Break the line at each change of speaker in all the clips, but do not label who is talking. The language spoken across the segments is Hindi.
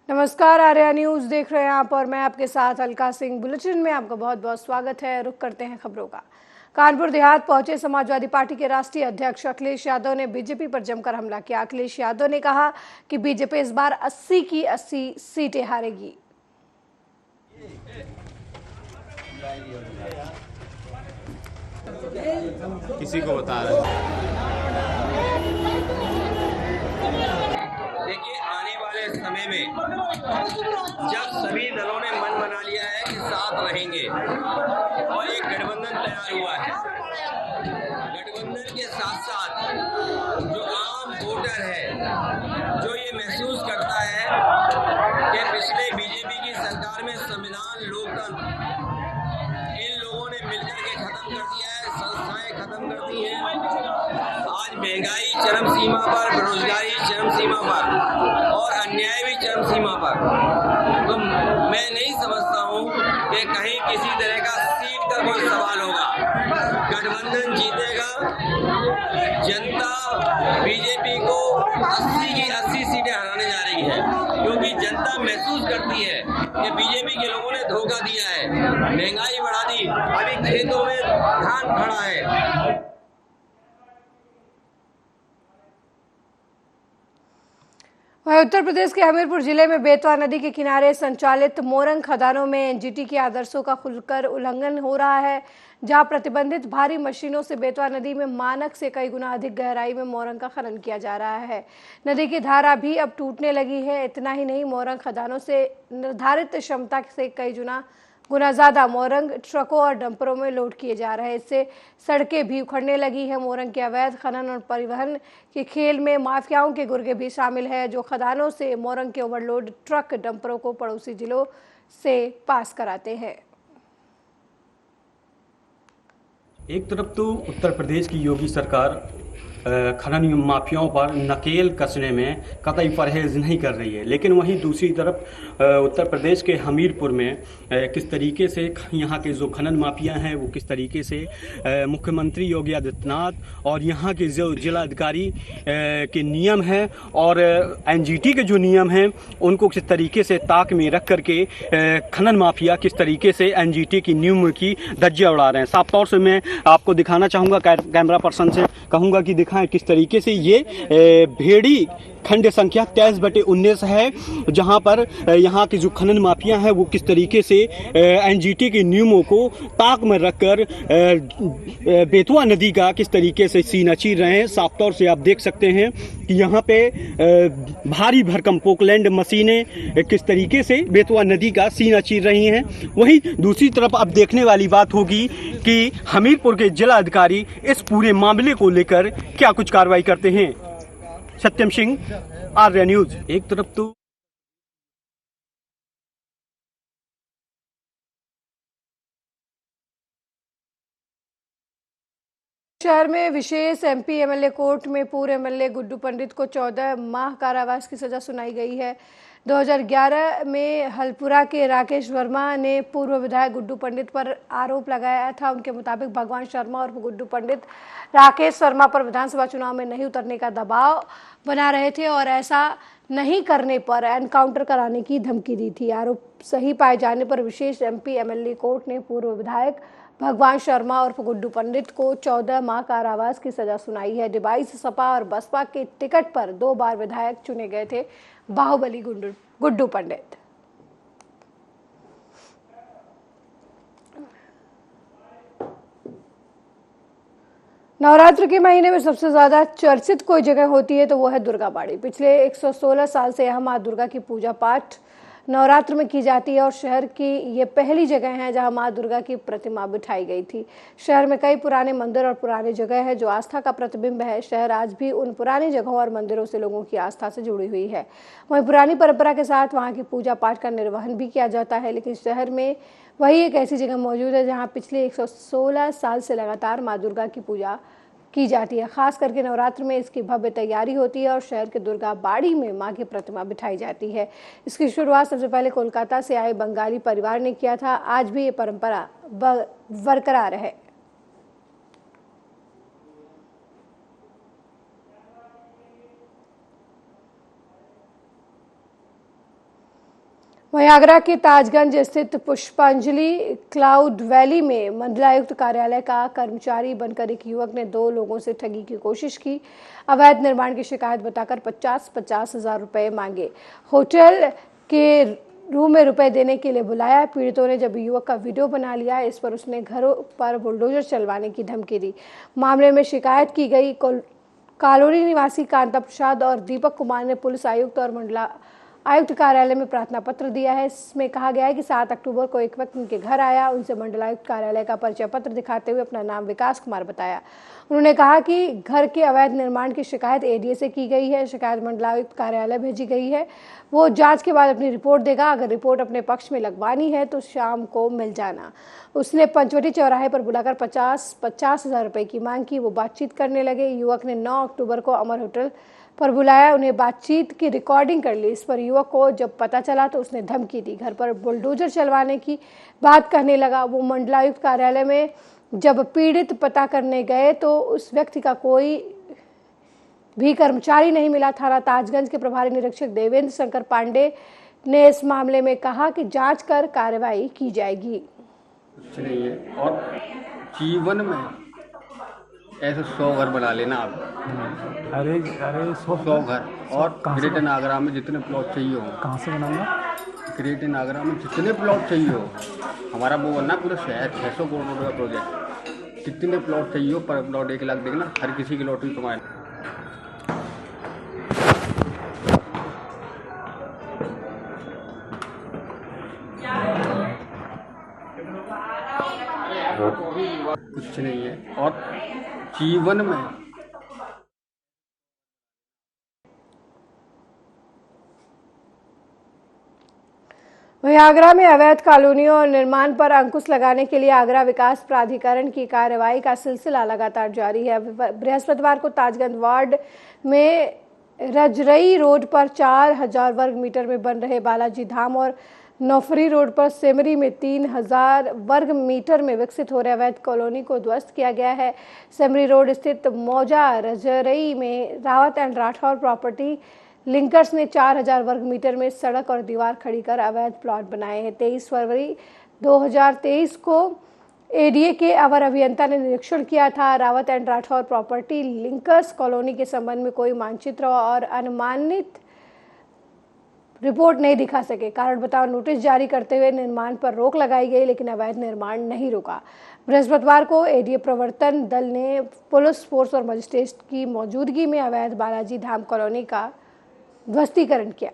नमस्कार, आर्या न्यूज देख रहे हैं आप और मैं आपके साथ अलका सिंह। बुलेटिन में आपका बहुत बहुत स्वागत है। रुक करते हैं खबरों का। कानपुर देहात पहुंचे समाजवादी पार्टी के राष्ट्रीय अध्यक्ष अखिलेश यादव ने बीजेपी पर जमकर हमला किया। अखिलेश यादव ने कहा कि बीजेपी इस बार 80 की 80 सीटें हारेगी।
किसी को बता रहे
देखिए, आने वाले समय में जब सभी दलों ने मन बना लिया है कि साथ रहेंगे और एक गठबंधन तैयार हुआ है, गठबंधन के साथ साथ जो आम वोटर है, जो ये महसूस करता है कि पिछले बीजेपी की सरकार में संविधान, लोकतंत्र इन लोगों ने मिलकर के खत्म कर दिया है, संस्थाएं खत्म कर दी हैं। आज महंगाई चरम सीमा पर, बेरोजगारी चरम सीमा पर और अन्याय भी चरम सीमा पर। तो मैं नहीं समझता हूँ कि कहीं किसी तरह का सीट का कोई सवाल होगा। गठबंधन जीतेगा। जनता बीजेपी को 80 की 80 सीटें हराने जा रही है, क्योंकि जनता महसूस करती है कि बीजेपी के लोगों ने धोखा दिया है, महंगाई बढ़ा दी, अभी खेतों में धान खड़ा है।
वहीं उत्तर प्रदेश के हमीरपुर जिले में बेतवा नदी के किनारे संचालित मोरंग खदानों में एनजीटी के आदर्शों का खुलकर उल्लंघन हो रहा है, जहां प्रतिबंधित भारी मशीनों से बेतवा नदी में मानक से कई गुना अधिक गहराई में मोरंग का खनन किया जा रहा है। नदी की धारा भी अब टूटने लगी है। इतना ही नहीं, मोरंग खदानों से निर्धारित क्षमता से कई गुना ज्यादा मोरंग ट्रकों और डंपरों में लोड किए जा रहे हैं। इससे सड़कें भी उखड़ने लगी है। मोरंग के अवैध खनन और परिवहन के खेल में माफियाओं के गुर्गे भी शामिल है, जो खदानों से मोरंग के ओवरलोड ट्रक डंपरों को पड़ोसी जिलों से पास कराते हैं।
एक तरफ तो उत्तर प्रदेश की योगी सरकार खनन माफियाओं पर नकेल कसने में कतई परहेज नहीं कर रही है, लेकिन वहीं दूसरी तरफ उत्तर प्रदेश के हमीरपुर में किस तरीके से यहाँ के जो खनन माफिया हैं वो किस तरीके से मुख्यमंत्री योगी आदित्यनाथ और यहाँ के जो जिलाधिकारी के नियम हैं और एनजीटी के जो नियम हैं उनको किस तरीके से ताक में रख करके खनन माफिया किस तरीके से एनजीटी की नियम की धज्जियां उड़ा रहे हैं। साफ तौर से मैं आपको दिखाना चाहूँगा, कैमरा पर्सन से कहूँगा कि दिखाएं किस तरीके से ये भेड़ी खंड संख्या 23/19 है, जहां पर यहाँ की जो खनन माफिया है वो किस तरीके से एनजीटी के नियमों को ताक में रखकर बेतवा नदी का किस तरीके से सीना चीर रहे हैं। साफ तौर से आप देख सकते हैं कि यहाँ पे भारी भरकम पोकलैंड मशीनें किस तरीके से बेतवा नदी का सीना चीर रही हैं। वहीं दूसरी तरफ अब देखने वाली बात होगी कि हमीरपुर के जिला अधिकारी इस पूरे मामले को लेकर क्या कुछ कार्रवाई करते हैं। सत्यम सिंह, आर्या न्यूज। एक तरफ तो
शहर में विशेष एमपी एमएलए कोर्ट में पूर्व एमएलए गुड्डू पंडित को 14 माह कारावास की सजा सुनाई गई है। 2011 में हलपुरा के राकेश वर्मा ने पूर्व विधायक गुड्डू पंडित पर आरोप लगाया था। उनके मुताबिक भगवान शर्मा और गुड्डू पंडित राकेश वर्मा पर विधानसभा चुनाव में नहीं उतरने का दबाव बना रहे थे और ऐसा नहीं करने पर एनकाउंटर कराने की धमकी दी थी। आरोप सही पाए जाने पर विशेष एमपी एमएलए कोर्ट ने पूर्व विधायक भगवान शर्मा और गुड्डू पंडित को 14 माह कारावास की सजा सुनाई है। डिवाइस सपा और बसपा के टिकट पर 2 बार विधायक चुने गए थे बाहुबली गुड्डू पंडित। नवरात्र के महीने में सबसे ज्यादा चर्चित कोई जगह होती है तो वो है दुर्गा बाड़ी। पिछले 116 साल से यहाँ माँ दुर्गा की पूजा पाठ नवरात्र में की जाती है और शहर की ये पहली जगह है जहां मां दुर्गा की प्रतिमा बिठाई गई थी। शहर में कई पुराने मंदिर और पुरानी जगह है जो आस्था का प्रतिबिंब है। शहर आज भी उन पुरानी जगहों और मंदिरों से लोगों की आस्था से जुड़ी हुई है। वहीं पुरानी परंपरा के साथ वहां की पूजा पाठ का निर्वहन भी किया जाता है, लेकिन शहर में वही एक ऐसी जगह मौजूद है जहाँ पिछले 116 साल से लगातार माँ दुर्गा की पूजा की जाती है। खास करके नवरात्र में इसकी भव्य तैयारी होती है और शहर के दुर्गा बाड़ी में मां की प्रतिमा बिठाई जाती है। इसकी शुरुआत सबसे पहले कोलकाता से आए बंगाली परिवार ने किया था। आज भी ये परंपरा बरकरार है। वहीं आगरा के ताजगंज स्थित पुष्पांजलि क्लाउड वैली में मंडलायुक्त कार्यालय का कर्मचारी बनकर एक युवक ने 2 लोगों से ठगी की कोशिश की। अवैध निर्माण की शिकायत बताकर 50-50 हजार रुपए मांगे। होटल के रूम में रुपए देने के लिए बुलाया। पीड़ितों ने जब युवक का वीडियो बना लिया, इस पर उसने घरों पर बुलडोजर चलवाने की धमकी दी। मामले में शिकायत की गई कॉलोनी निवासी कांता प्रसाद और दीपक कुमार ने पुलिस आयुक्त और मंडला आयुक्त कार्यालय में प्रार्थना पत्र दिया है। इसमें कहा गया है कि 7 अक्टूबर को एक व्यक्ति उनके घर आया, उनसे मंडलायुक्त कार्यालय का परिचय पत्र दिखाते हुए अपना नाम विकास कुमार बताया। उन्होंने कहा कि घर के अवैध निर्माण की शिकायत एडीए से की गई है। शिकायत मंडलायुक्त कार्यालय भेजी गई है। वो जांच के बाद अपनी रिपोर्ट देगा। अगर रिपोर्ट अपने पक्ष में लगवानी है तो शाम को मिल जाना। उसने पंचवटी चौराहे पर बुलाकर 50-50 हजार रुपए की मांग की। वो बातचीत करने लगे। युवक ने 9 अक्टूबर को अमर होटल पर बुलाया, उन्हें बातचीत की रिकॉर्डिंग कर ली। इस पर युवक को जब पता चला तो उसने धमकी दी। घर पर बुलडोजर चलवाने की बात कहने लगा। वो मंडलायुक्त कार्यालय में जब पीड़ित पता करने गए तो उस व्यक्ति का कोई भी कर्मचारी नहीं मिला। थाना ताजगंज के प्रभारी निरीक्षक देवेंद्र शंकर पांडे ने इस मामले में कहा कि जांच कर कार्रवाई की जाएगी।
कुछ नहीं है। और जीवन में ऐसे 100 घर बना लेना आप।
अरे 100
घर। और ग्रेटर आगरा में जितने प्लॉट चाहिए हो।
कहाँ से बनाऊंगा?
ग्रेटर आगरा में जितने प्लॉट चाहिए हो, हमारा वो बनना पूरा शहर 600 करोड़ रुपये का प्रोजेक्ट। जितने प्लॉट चाहिए हो, पर प्लॉट 1 लाख देखना, हर किसी की लॉटरी तुम्हारे। कुछ नहीं है। और जीवन में
वहीं आगरा में अवैध कॉलोनियों और निर्माण पर अंकुश लगाने के लिए आगरा विकास प्राधिकरण की कार्रवाई का सिलसिला लगातार जारी है। बृहस्पतिवार को ताजगंज वार्ड में रजरई रोड पर 4000 वर्ग मीटर में बन रहे बालाजी धाम और नौफरी रोड पर सेमरी में 3000 वर्ग मीटर में विकसित हो रहे अवैध कॉलोनी को ध्वस्त किया गया है। सेमरी रोड स्थित मौजा रजरई में Rawat and Rathore property linkers ने 4000 वर्ग मीटर में सड़क और दीवार खड़ी कर अवैध प्लॉट बनाए हैं। 23 फरवरी 2023 को एडीए के अवर अभियंता ने निरीक्षण किया था। Rawat and Rathore property linkers colony के संबंध में कोई मानचित्र और अनुमानित रिपोर्ट नहीं दिखा सके। कारण बताओ नोटिस जारी करते हुए निर्माण पर रोक लगाई गई, लेकिन अवैध निर्माण नहीं रुका। बृहस्पतिवार को एडीए प्रवर्तन दल ने पुलिस फोर्स और मजिस्ट्रेट की मौजूदगी में अवैध बालाजी धाम कॉलोनी का ध्वस्तीकरण किया।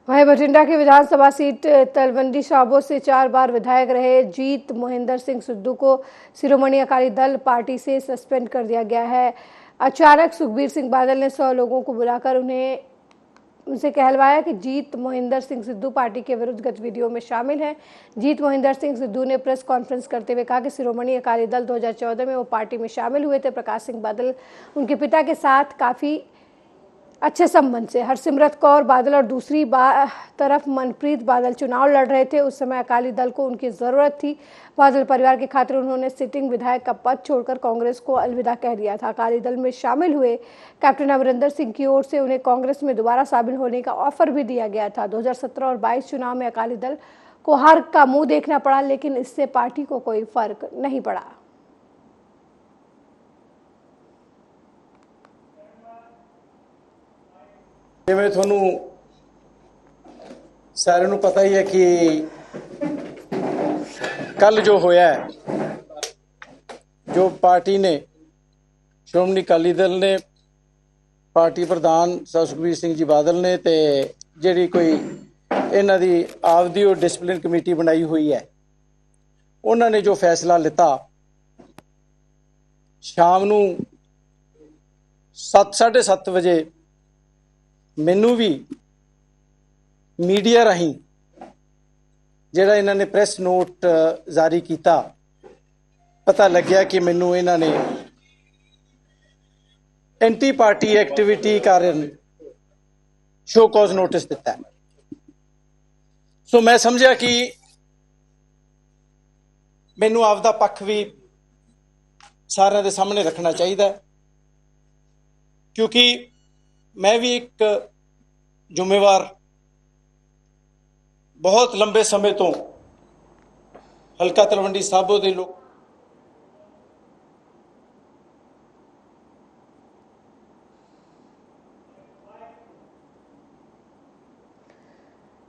वहीं बठिंडा की विधानसभा सीट तलवंडी साबो से 4 बार विधायक रहे जीत मोहिंदर सिंह सिद्धू को शिरोमणि अकाली दल पार्टी से सस्पेंड कर दिया गया है। अचानक सुखबीर सिंह बादल ने 100 लोगों को बुलाकर उनसे कहलवाया कि जीत मोहिंदर सिंह सिद्धू पार्टी के विरुद्ध गतिविधियों में शामिल हैं। जीत मोहिंदर सिंह सिद्धू ने प्रेस कॉन्फ्रेंस करते हुए कहा कि शिरोमणि अकाली दल 2014 में वो पार्टी में शामिल हुए थे। प्रकाश सिंह बादल उनके पिता के साथ काफ़ी अच्छे संबंध से हरसिमरत कौर बादल और दूसरी तरफ मनप्रीत बादल चुनाव लड़ रहे थे। उस समय अकाली दल को उनकी ज़रूरत थी। बादल परिवार की खातिर उन्होंने सिटिंग विधायक का पद छोड़कर कांग्रेस को अलविदा कह दिया था। अकाली दल में शामिल हुए कैप्टन अमरिंदर सिंह की ओर से उन्हें कांग्रेस में दोबारा शामिल होने का ऑफर भी दिया गया था। 2017 और 22 चुनाव में अकाली दल को हार का मुंह देखना पड़ा, लेकिन इससे पार्टी को कोई फर्क नहीं पड़ा।
जिवें तुहानूं सारिਆਂ ਨੂੰ पता ही है कि कल जो होया है, जो पार्टी ने श्रोमणी अकाली दल ने पार्टी प्रधान सुखबीर सिंह जी बादल ने ते जिहड़ी कोई इन्हां दी आपदी और डिसिपलिन कमेटी बनाई हुई है, उन्होंने जो फैसला लिता शाम नूं 7:30 बजे मैनू भी मीडिया राही जिहड़ा इन्होंने प्रेस नोट जारी किया पता लग्या कि मैनू इन्होंने एंटी पार्टी एक्टिविटी कारण शो कॉज नोटिस दिता है। सो मैं समझा कि मैनू आपदा पक्ष भी ਸਾਰਿਆਂ ਦੇ ਸਾਹਮਣੇ ਰੱਖਣਾ ਚਾਹੀਦਾ ਹੈ, ਕਿਉਂਕਿ मैं भी एक ਜ਼ਿੰਮੇਵਾਰ बहुत लंबे समय तो हल्का तलवंडी साबो के लोग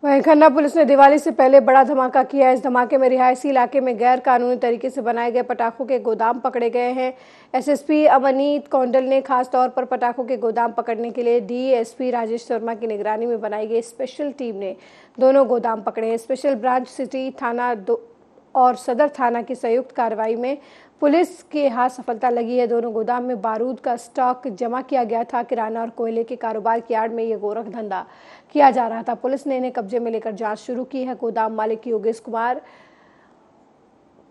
वहीं खन्ना पुलिस ने दिवाली से पहले बड़ा धमाका किया। इस धमाके में रिहायशी इलाके में गैर कानूनी तरीके से बनाए गए पटाखों के गोदाम पकड़े गए हैं। एसएसपी अवनीत कौंडल ने खास तौर पर पटाखों के गोदाम पकड़ने के लिए डीएसपी राजेश शर्मा की निगरानी में बनाई गई स्पेशल टीम ने दोनों गोदाम पकड़े हैं। स्पेशल ब्रांच सिटी थाना और सदर थाना की संयुक्त कार्रवाई में पुलिस के हाथ सफलता लगी है। दोनों गोदाम में बारूद का स्टॉक जमा किया गया था। किराना और कोयले के कारोबार की आड़ में ये गोरख धंधा किया जा रहा था। पुलिस ने इन्हें कब्जे में लेकर जांच शुरू की है। गोदाम मालिक योगेश कुमार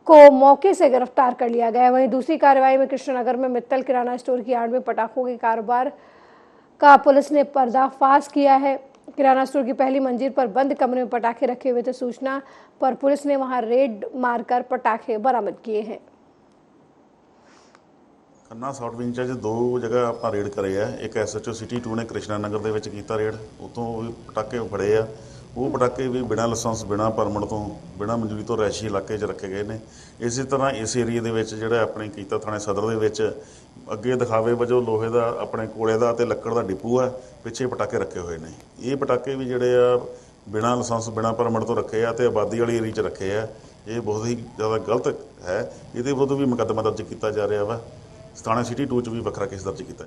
को मौके से गिरफ्तार कर लिया गया। वहीं दूसरी कार्रवाई में कृष्णनगर में मित्तल किराना स्टोर की आड़ में पटाखों के कारोबार का पुलिस ने पर्दाफाश किया है। किराना स्टोर की पहली मंजिल पर बंद कमरे में पटाखे रखे हुए थे। सूचना पर पुलिस ने वहां रेड मारकर पटाखे बरामद किए हैं।
खन्ना साउथ विंग 'ਚ ਦੋ ਜਗ੍ਹਾ ਆਪਾਂ ਰੇਡ ਕਰੇ ਆ। ਇੱਕ ਐਸਐਚਓ ਸਿਟੀ 2 ਨੇ ਕ੍ਰਿਸ਼ਨਾ ਨਗਰ ਦੇ ਵਿੱਚ ਕੀਤਾ ਰੇਡ, ਉਤੋਂ ਵੀ ਪਟਾਕੇ ਫੜੇ ਆ। ਉਹ ਪਟਾਕੇ ਵੀ ਬਿਨਾਂ ਲਾਇਸੈਂਸ, ਬਿਨਾਂ ਪਰਮਿਟ ਤੋਂ, ਬਿਨਾਂ ਮਨਜ਼ੂਰੀ ਤੋਂ ਰੈਸ਼ੀ ਇਲਾਕੇ 'ਚ ਰੱਖੇ ਗਏ ਨੇ। ਇਸੇ ਤਰ੍ਹਾਂ ਇਸ ਏਰੀਏ ਦੇ ਵਿੱਚ ਜਿਹੜਾ ਆਪਣੇ ਕੀਤਾ ਥਾਣੇ ਸਦਰ ਦੇ ਵਿੱਚ ਅੱਗੇ ਦਿਖਾਵੇ ਵਜੋਂ ਲੋਹੇ ਦਾ, ਆਪਣੇ ਕੋਲੇ ਦਾ ਤੇ ਲੱਕੜ ਦਾ ਡਿਪੂ ਆ, ਪਿੱਛੇ ਪਟਾਕੇ ਰੱਖੇ ਹੋਏ ਨੇ। ਇਹ ਪਟਾਕੇ ਵੀ ਜਿਹੜੇ ਆ ਬਿਨਾਂ ਲਾਇਸੈਂਸ, ਬਿਨਾਂ ਪਰਮਿਟ ਤੋਂ ਰੱਖੇ ਆ ਤੇ ਆਬਾਦੀ ਵਾਲੀ ਏਰੀਏ 'ਚ ਰੱਖੇ ਆ। ਇਹ ਬਹੁਤ ਹੀ ਜ਼ਿਆਦਾ ਗਲਤ ਹੈ। ਇਹਦੇ ਵਿਰੁੱਧ ਵੀ ਮੁਕੱਦਮਾ ਦਰਜ ਕੀਤਾ ਜਾ ਰਿਹਾ ਵਾ। थाना सिटी 2 च भी वखरा केस दर्ज किया।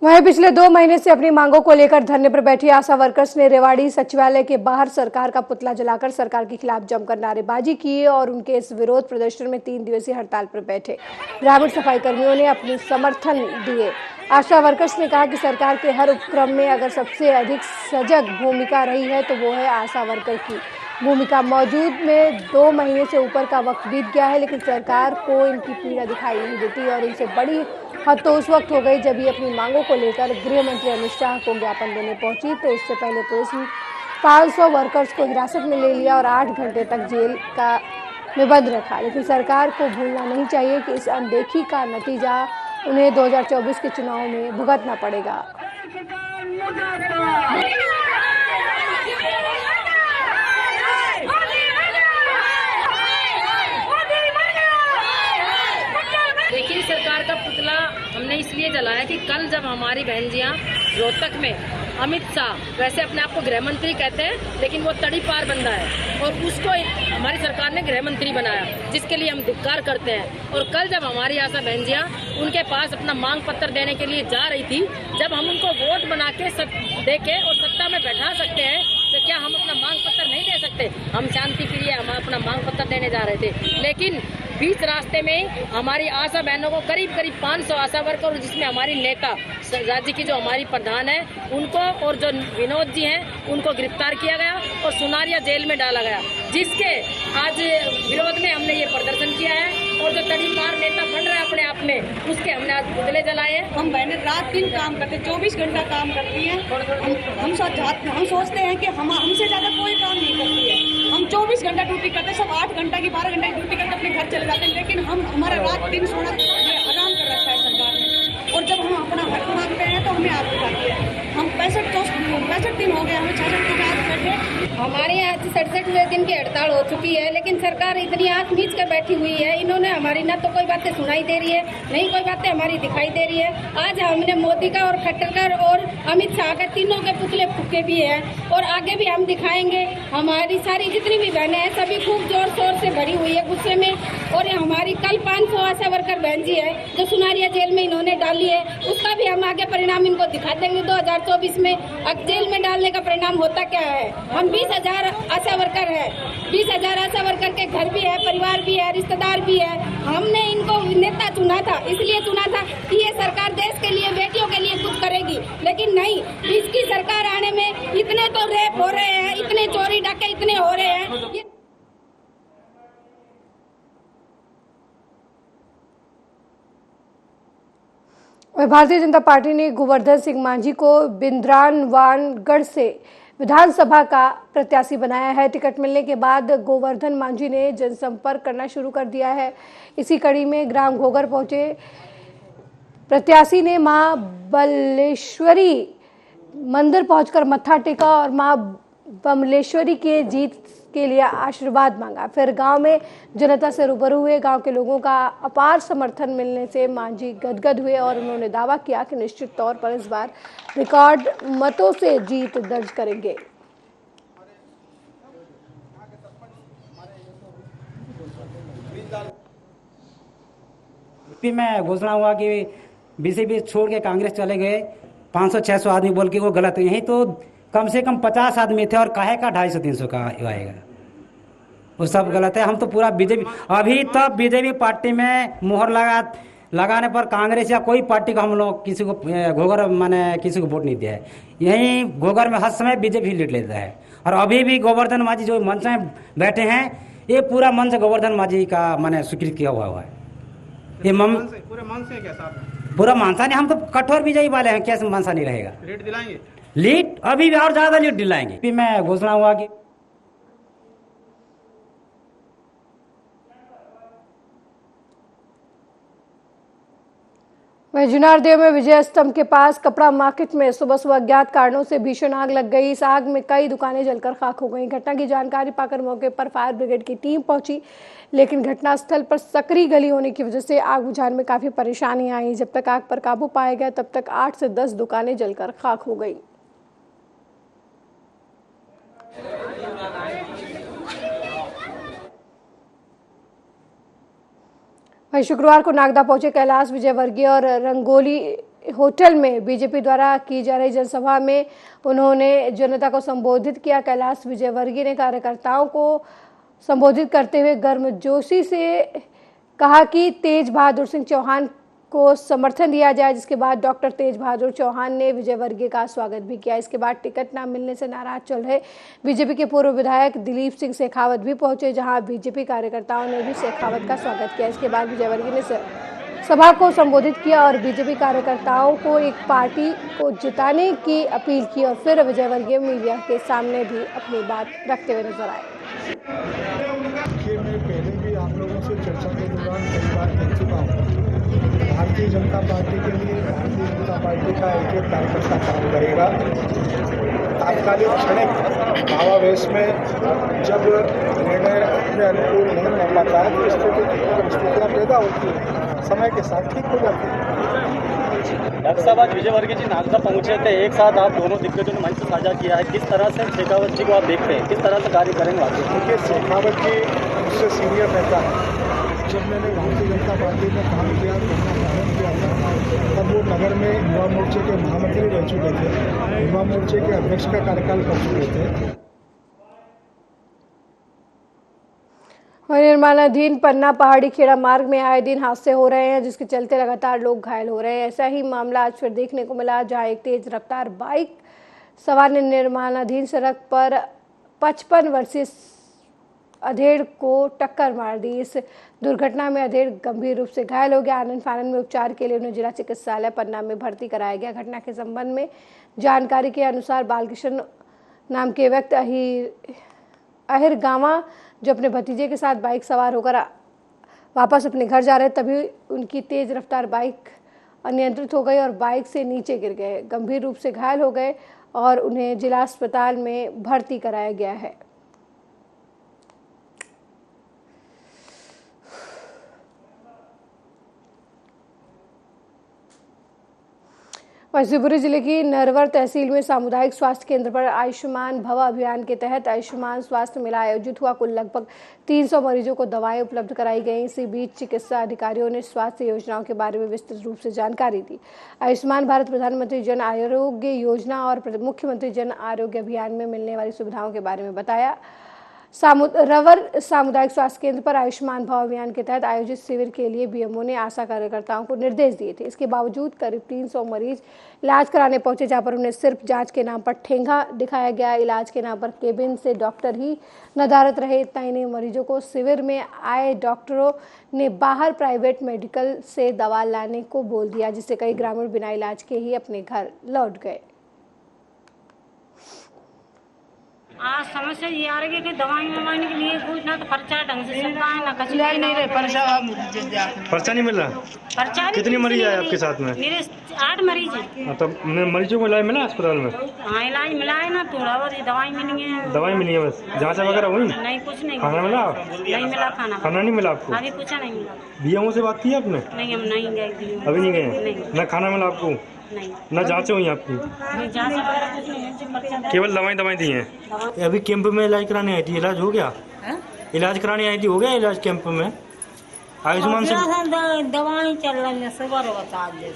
वहीं पिछले 2 महीने से अपनी मांगों को लेकर धरने पर बैठी आशा वर्कर्स ने रेवाड़ी सचिवालय के बाहर सरकार का पुतला जलाकर सरकार के खिलाफ जमकर नारेबाजी की और उनके इस विरोध प्रदर्शन में 3 दिवसीय हड़ताल पर बैठे ग्रामीण सफाई कर्मियों ने अपने समर्थन दिए। आशा वर्कर्स ने कहा कि सरकार के हर उपक्रम में अगर सबसे अधिक सजग भूमिका रही है तो वो है आशा वर्कर की भूमिका। मौजूद में 2 महीने से ऊपर का वक्त बीत गया है, लेकिन सरकार को इनकी पीड़ा दिखाई नहीं देती और इनसे बड़ी हद तो उस वक्त हो गई जब ये अपनी मांगों को लेकर गृह मंत्री अमित शाह को ज्ञापन देने पहुंची। तो इससे पहले पुलिस ने 500 वर्कर्स को हिरासत में ले लिया और 8 घंटे तक जेल में बंद रखा। लेकिन सरकार को भूलना नहीं चाहिए कि इस अनदेखी का नतीजा उन्हें 2024 के चुनाव में भुगतना पड़ेगा।
देखिए, सरकार का पुतला हमने इसलिए जलाया कि कल जब हमारी बहनजियाँ रोहतक में अमित शाह, वैसे अपने आप को गृह मंत्री कहते हैं लेकिन वो तड़ी पार बंदा है और उसको हमारी सरकार ने गृह मंत्री बनाया, जिसके लिए हम धिक्कार करते हैं। और कल जब हमारी आशा बहनजियाँ उनके पास अपना मांग पत्र देने के लिए जा रही थी, जब हम उनको वोट बना के दे के और सत्ता में बैठा सकते हैं तो क्या हम अपना मांग पत्र नहीं दे सकते? हम शांति प्रिय हम अपना मांग पत्र देने जा रहे थे, लेकिन बीच रास्ते में हमारी आशा बहनों को करीब 500 आशा वर्कर और जिसमें हमारी नेता राज्य की जो हमारी प्रधान है उनको और जो विनोद जी हैं उनको गिरफ्तार किया गया और सुनारिया जेल में डाला गया, जिसके आज विरोध में हमने ये प्रदर्शन किया है। और जो तड़ीपार नेता बन रहा है अपने आप में, उसके हमने आज पुतले जलाए।
हम बहनें रात दिन काम करते, 24 घंटा काम करती हैं। हम सोचते हैं कि हमसे ज्यादा कोई काम नहीं करती है। हम 24 घंटा ड्यूटी करते, सब 8 घंटा की 12 घंटा की ड्यूटी करके अपने घर चले जाते हैं, लेकिन हमारा रात दिन सोना आराम कर रखा है सरकार ने। और जब हम अपना हक मांगते हैं तो हमें आग उठाती है। हम 65 दिन हो गए, हमें 66 दिन आज बैठे।
हमारे यहाँ 67वें दिन की हड़ताल हो चुकी है, लेकिन सरकार इतनी आंख मीच कर बैठी हुई है। इन्होंने हमारी ना तो कोई बातें सुनाई दे रही है, नहीं कोई बातें हमारी दिखाई दे रही है। आज हमने मोदी का और खट्टर और अमित शाह के तीनों के पुतले फूके भी हैं और आगे भी हम दिखाएंगे। हमारी सारी जितनी भी बहनें हैं सभी खूब जोर शोर से भरी हुई है गुस्से में। और हमारी कल 500 आशा वर्कर बहन जी है जो सुनारिया जेल में इन्होंने डाली है, उसका भी हम आगे परिणाम इनको दिखा देंगे 2024 में। अब जेल में डालने का परिणाम होता क्या है? हम 20,000 आशा वर्कर है, 20,000 आशा वर्कर के घर भी है, परिवार भी है, रिश्तेदार भी है। हमने इनको नेता चुना था, इसलिए चुना था कि ये सरकार देश के लिए, बेटियों के लिए कुछ करेगी, लेकिन नहीं। इसकी सरकार आने में इतने तो रेप हो रहे हैं, इतने चोरी डाके इतने हो रहे हैं।
भारतीय जनता पार्टी ने गोवर्धन सिंह मांझी को बिंद्रानवानगढ़ से विधानसभा का प्रत्याशी बनाया है। टिकट मिलने के बाद गोवर्धन मांझी ने जनसंपर्क करना शुरू कर दिया है। इसी कड़ी में ग्राम घोघर पहुंचे प्रत्याशी ने मां बमलेश्वरी मंदिर पहुंचकर मत्था टेका और मां बमलेश्वरी के जीत के लिए आशीर्वाद मांगा। फिर गांव में जनता से रूबरू हुए। गांव के लोगों का अपार समर्थन मिलने से मांझी गदगद हुए और उन्होंने दावा किया कि निश्चित तौर पर इस बार रिकॉर्ड मतों से जीत दर्ज करेंगे।
यूपी में घोषणा हुआ कि बीजेपी छोड़ के कांग्रेस चले गए, 500-600 आदमी बोल के वो गलत है। यही तो कम से कम 50 आदमी थे और काहे का 250-300 का आएगा, वो सब गलत है। हम तो पूरा बीजेपी, अभी तक बीजेपी पार्टी में मोहर लगाने पर कांग्रेस या कोई पार्टी को हम लोग किसी को घोघर माने किसी को वोट नहीं दिया है। यही घोघर में हर समय बीजेपी लीड लेता है। और अभी भी गोवर्धन मांझी जो मंच में बैठे हैं, ये पूरा मंच गोवर्धन मांझी का माने स्वीकृत किया हुआ है। ये पूरा मानसा नहीं, हम तो कठोर विजयी वाले हैं, कैसे मानसा नहीं रहेगा। लीड दिलाएंगे, लीड अभी भी और ज्यादा लीड दिलाएंगे। अभी मैं घोषणा हुआ कि
वहीं जुनारदेव में विजय स्तंभ के पास कपड़ा मार्केट में सुबह अज्ञात कारणों से भीषण आग लग गई। इस आग में कई दुकानें जलकर खाक हो गईं। घटना की जानकारी पाकर मौके पर फायर ब्रिगेड की टीम पहुंची, लेकिन घटनास्थल पर सकरी गली होने की वजह से आग बुझाने में काफी परेशानी आई। जब तक आग पर काबू पाया गया तब तक 8 से 10 दुकानें जलकर खाक हो गई। वहीं शुक्रवार को नागदा पहुंचे कैलाश विजयवर्गीय और रंगोली होटल में बीजेपी द्वारा की जा रही जनसभा में उन्होंने जनता को संबोधित किया। कैलाश विजयवर्गीय ने कार्यकर्ताओं को संबोधित करते हुए गर्मजोशी से कहा कि तेज बहादुर सिंह चौहान को समर्थन दिया जाए, जिसके बाद डॉक्टर तेज बहादुर चौहान ने विजयवर्गीय का स्वागत भी किया। इसके बाद टिकट न मिलने से नाराज चल रहे बीजेपी के पूर्व विधायक दिलीप सिंह शेखावत भी पहुंचे, जहां बीजेपी कार्यकर्ताओं ने भी शेखावत का स्वागत किया। इसके बाद विजयवर्गीय ने सभा को संबोधित किया और बीजेपी कार्यकर्ताओं को एक पार्टी को जिताने की अपील की और फिर विजयवर्गीय मीडिया के सामने भी अपनी बात रखते हुए नजर आए।
मैं पहले भी आप लोगों से चर्चा के दौरान कई बार कह चुका हूँ, भारतीय जनता पार्टी के लिए भारतीय जनता पार्टी का एक कार्यकर्ता काम करेगा। तात्कालिक क्षणिक भावावेश में जब निर्णय अपने अनुकूल नहीं हो पाता है तो स्थितियाँ पैदा होती है, समय के साथ ठीक हो जाती है।
डॉक्टर साहब आज विजयवर्गीय जी नागदा पहुंचे थे, एक साथ आप दोनों दिग्गजों ने मंच साझा किया है। किस तरह से शेखावत जी को आप देखते हैं, किस तरह से कार्य करेंगे आगे?
देखिए, शेखावत जी उससे सीनियर रहता है। जब मैंने भारतीय जनता पार्टी में काम किया, प्रारंभ किया था, तब वो नगर में युवा मोर्चे के महामंत्री रह चुके थे, युवा मोर्चे के अध्यक्ष का कार्यकाल कर चुके थे।
निर्माणाधीन पन्ना पहाड़ी खेड़ा मार्ग में आए दिन हादसे हो रहे हैं, जिसके चलते लगातार लोग घायल हो रहे हैं। ऐसा ही मामला आज फिर देखने को मिला, जहां एक तेज रफ्तार बाइक सवार ने निर्माणाधीन सड़क पर 55 वर्षीय अधेड़ को टक्कर मार दी। इस दुर्घटना में अधेड़ गंभीर रूप से घायल हो गया। आनंद फानंद में उपचार के लिए उन्हें जिला चिकित्सालय पन्ना में भर्ती कराया गया। घटना के संबंध में जानकारी के अनुसार बालकृष्ण नाम के व्यक्ति अहिर गांवा जो अपने भतीजे के साथ बाइक सवार होकर वापस अपने घर जा रहे, तभी उनकी तेज रफ्तार बाइक अनियंत्रित हो गई और बाइक से नीचे गिर गए। गंभीर रूप से घायल हो गए और उन्हें जिला अस्पताल में भर्ती कराया गया है। शिवपुरी जिले की नरवर तहसील में सामुदायिक स्वास्थ्य केंद्र पर आयुष्मान भव अभियान के तहत आयुष्मान स्वास्थ्य मेला आयोजित हुआ। कुल लगभग 300 मरीजों को दवाएं उपलब्ध कराई गई। इसी बीच चिकित्सा अधिकारियों ने स्वास्थ्य योजनाओं के बारे में विस्तृत रूप से जानकारी दी। आयुष्मान भारत प्रधानमंत्री जन आरोग्य योजना और मुख्यमंत्री जन आरोग्य अभियान में मिलने वाली सुविधाओं के बारे में बताया। रवर सामुदायिक स्वास्थ्य केंद्र पर आयुष्मान भव अभियान के तहत आयोजित शिविर के लिए बीएमओ ने आशा कार्यकर्ताओं को निर्देश दिए थे। इसके बावजूद करीब 300 मरीज इलाज कराने पहुंचे, जहां पर उन्हें सिर्फ जांच के नाम पर ठेंगा दिखाया गया। इलाज के नाम पर केबिन से डॉक्टर ही नदारत रहे। इतना ही नहीं, मरीजों को शिविर में आए डॉक्टरों ने बाहर प्राइवेट मेडिकल से दवा लाने को बोल दिया, जिससे कई ग्रामीण बिना इलाज के ही अपने घर लौट गए।
आज समस्या ये आ रही है कि दवाई मंगवाने के लिए कुछ ना तो पर्चा ढंग से सुनता है ना कुछ
इलाज नहीं रहे पर्चा नहीं मिल रहा।
पर्चा नहीं।
कितनी मरीज आए आपके साथ में?
मेरे 8 मरीज हैं।
तो मरीजों को इलाज मिला अस्पताल में?
हाँ इलाज मिला है ना, थोड़ा बहुत दवाई मिली है।
दवाई मिली है बस? जांच वगैरह हुई?
नहीं कुछ नहीं।
खाना मिला?
नहीं मिला खाना।
खाना नहीं मिला आपको?
अभी कुछ नहीं मिला।
बीएमओ से बात की आपने?
नहीं हम नहीं गए।
अभी नहीं गए? ना खाना मिला आपको?
नहीं।
ना जांच हुई आपकी? केवल दवाई दी है। अभी कैंप में इलाज कराने आई थी, इलाज हो गया? इलाज कराने आई थी, हो गया इलाज कैंप में? आयुष्मान से
दवाई चल रही है सुबह बता दे।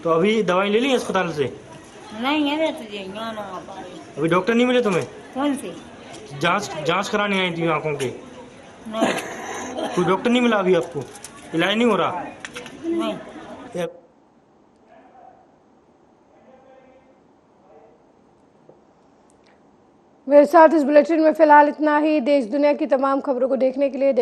तो अभी दवाई ले ली अस्पताल से?
नहीं है तुझे।
अभी डॉक्टर नहीं मिले तुम्हें?
कौन सी?
जांच कराने आई थी आंखों की?
नहीं।
कोई डॉक्टर नहीं मिला अभी आपको? इलाज नहीं हो रहा?
नहीं।
मेरे साथ इस बुलेटिन में फिलहाल इतना ही। देश दुनिया की तमाम खबरों को देखने के लिए